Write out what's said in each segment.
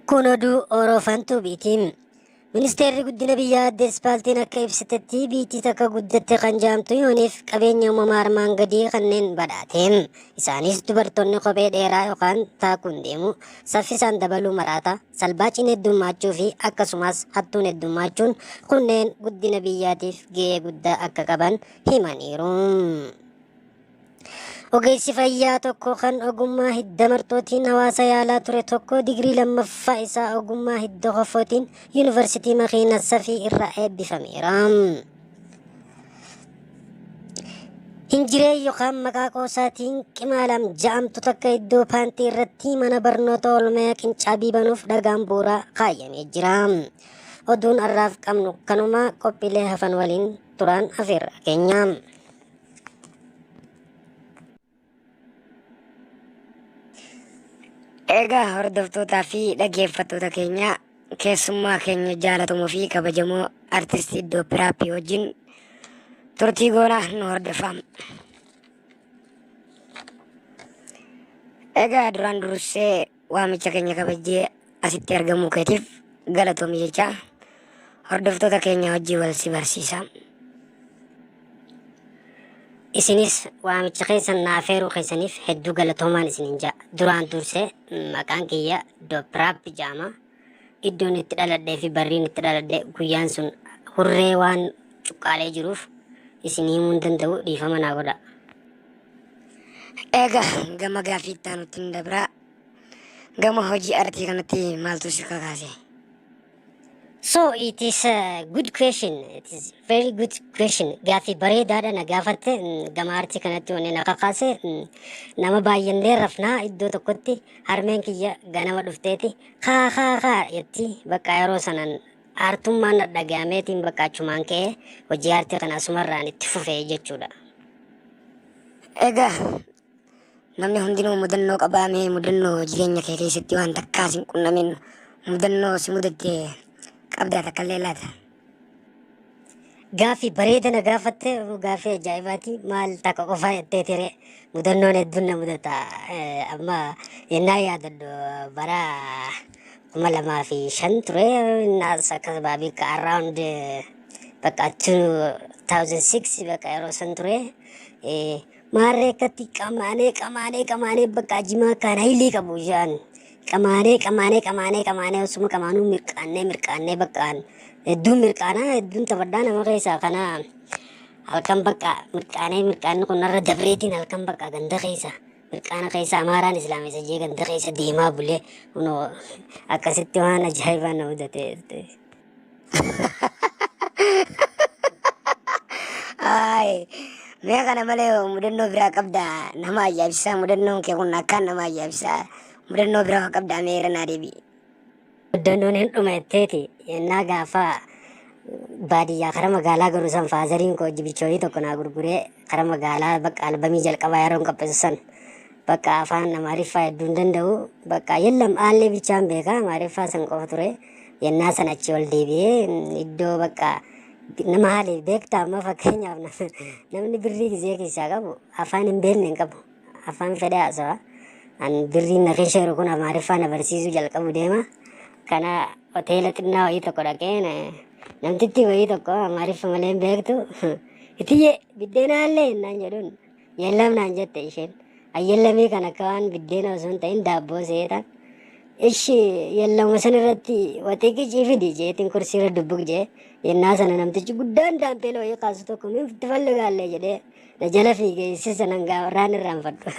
Kun oduu Orofantuu biitiin. Ministeerri guddina biyyaa adde Ispaaltiin akka ibsitetti biitii takka guddatte kan jaamtu yooniif qabeenya uumamaa armaan gadii kanneen badhaateen. Isaanis dubartoonni kophee dheeraa yookaan taakuun deemu, saffisaan dabaluu maraata, salphaaciin heddummaachuu fi akkasumas hattuun heddummachuun kunneen guddina biyyaatiif gahee guddaa akka qaban himaniiru. Ogeessi fayyaa tokko kan ogummaa hidda marxootiin hawaasa yaalaa ture tokko digirii lammaffaa isaa ogummaa hidda hofootiin yuunivarsiitii Makiina Safii irraa eebbifameera. Hinjiree yookaan maqaa qoosaatiin qimaalam ja'amtu takka iddoo paantii irratti mana barnoota oolmaa qincaabii banuuf dhagaan bu'uuraa kaayamee jira. Oduun har'aaf qabnu kanuma qophiilee hafan waliin turan afeerra keenya. Egaa hordoftootaa fi dhaggeeffattoota keenya keessummaa keenya jaalatamuu fi kabajamoo artistii Doopiraappii wajjin turtii goonaa nu hordofaa. Egaa duraan dursee waamicha keenya kabajee asitti argamuu keetiif galatoomii jecha hordoftoota keenya wajjin wal si barsiisa. Isinis waamicha keessan naafeeruu keessaniif hedduu galatoomaan isinin ja'a. Duraan dursee maqaan kiyya Doopiraappi jedhama. Iddoon itti dhaladhee fi barriin itti dhaladhee guyyaan sun hurree waan cuqqaalee jiruuf isin himuu hin danda'u, dhiifama naa godha. Egaa gama gaaffii itti aanutti hin dabraa. Gama hojii artii kanatti maaltu si kakaase? So it is a good question. It is very good question. Gaaffii bareedaadha na gaafatte. Gama artii kanatti wanni na kakaase nama baay'annee rafnaa iddoo tokkotti harmeen kiyya ganama dhufteeti kaa jetti bakka yeroo sanan aartummaan dhagahameetiin bakka achumaan ka'ee hojii artii kana asumarraan itti fufee jechuudha. Egaa namni hundinuu mudannoo qabaamee mudannoo jireenya kee keessatti waan takkaas hin qunnamin mudannoo si mudatte qabdaa takka illee laata? Gaaffii bareeda na gaafatte gaaffii ajaa'ibaati. Maal takka qofaa jettee ture mudannoon hedduun na mudata. Amma yennaa yaadadhu bara 2005 ture naas akka baabii ka around bakka 2006 bakka yeroo san ture. Maarree akkatti qamaanee bakka jimaa kan hayilee qabu jaan. Qamaanee osuma qamaanuu mirqaannee bakkaan hedduun mirqaanaa hedduun taphadhaa nama keessaa kana halkan bakka mirqaanni kun narra dabreetiin halkan bakka ganda keessa mirqaana keessa amaaraan islaamessa jee ganda keessa deemaa bulee kunoo akkasitti waan ajaa'ibaa na mudate. Mee kana malee mudannoo biraa qabdaa nama ajaa'ibsiisaa mudannoon kee kun akkaan nama ajaa'ibsiisaa. Mudannoo biraa qabdaa meera naa deebi'i. Mudannoon hin dhumatteeti yennaa gaafa baadiyyaa kara magaalaa garuu san faazariin koo jibichoolii tokko naa gurguree kara magaalaa bakka albamii jalqabaa yeroo hin qopheessu san bakka afaan amaariffaa hedduu hin danda'u bakka yellam aallee bichaan beekaa amaariffaa san qofa ture yennaa san achi ol deebi'ee iddoo bakka nama haali beektaa amma fakkeenyaaf namni birrii gisee keessaa qabu afaan hin beekne hin qabu afaan fedhaa haasawaa. An birriin na keessa kun amaariffaa na barsiisuu jalqabu deema. Kana hoteela xinnaa wayii tokko dhaqeen namtitti wayii tokko amaariffa malee hin beektu. Itiyyee biddeena illee naan jedhuun yellam naan jette isheen. Ayyellamii kan akka waan biddeena osoo hin ta'in daabboo seetan. Ishi yellama san irratti waxiiqicii fidi jeetiin kursiirra dubbuk jee yennaa sana namtichi guddaan daampeela wayii kaasu tokko miif itti falligaallee jedhee na jala fiigee issi sanan gaarraan irraanfadhu.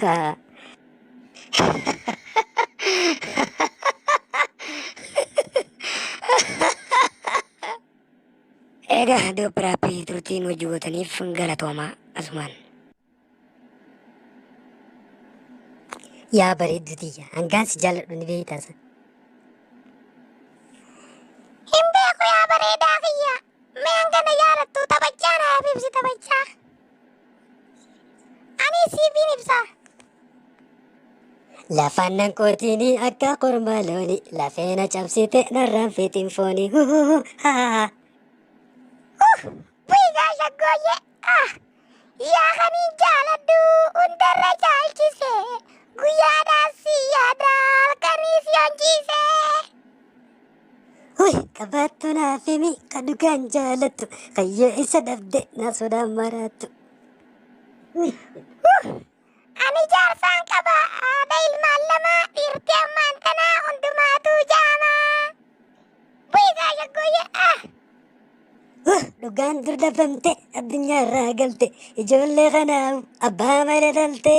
Egaa Doopiraappii turtiin hojii gootaniif galatoomaa asumaan. Yaa bareeddu tiyya hangaan si jaalladhu ni beektaa san. Hin beeku yaa bareedaa kiyya. Mee hangana jaalattu taphachaa naaf ibsi taphachaa. Ani siifin ibsa. Lafaan kootiini akka kormaa looni lafeena cabsite narraan fiitiin foonii. Wiigaa shaggooyye. Yaa kanii jaaladhu hundarra caalchise guyyaadhaas si yaada halkanii si honjiise. qabaattu naaf himi ka dhugaan jaalattu kayyoo isa dhabde na sodaan maraattu. Ani jaarsaan qaba haadha ilmaan lama dhiirtii ammaan tanaa hundumaatuu jaamaa. Bu'iisaa shaggooyye Dhugaan dur dhabamte addunyaa irraa galte ijoollee kanaaf abbaa mana dhalte.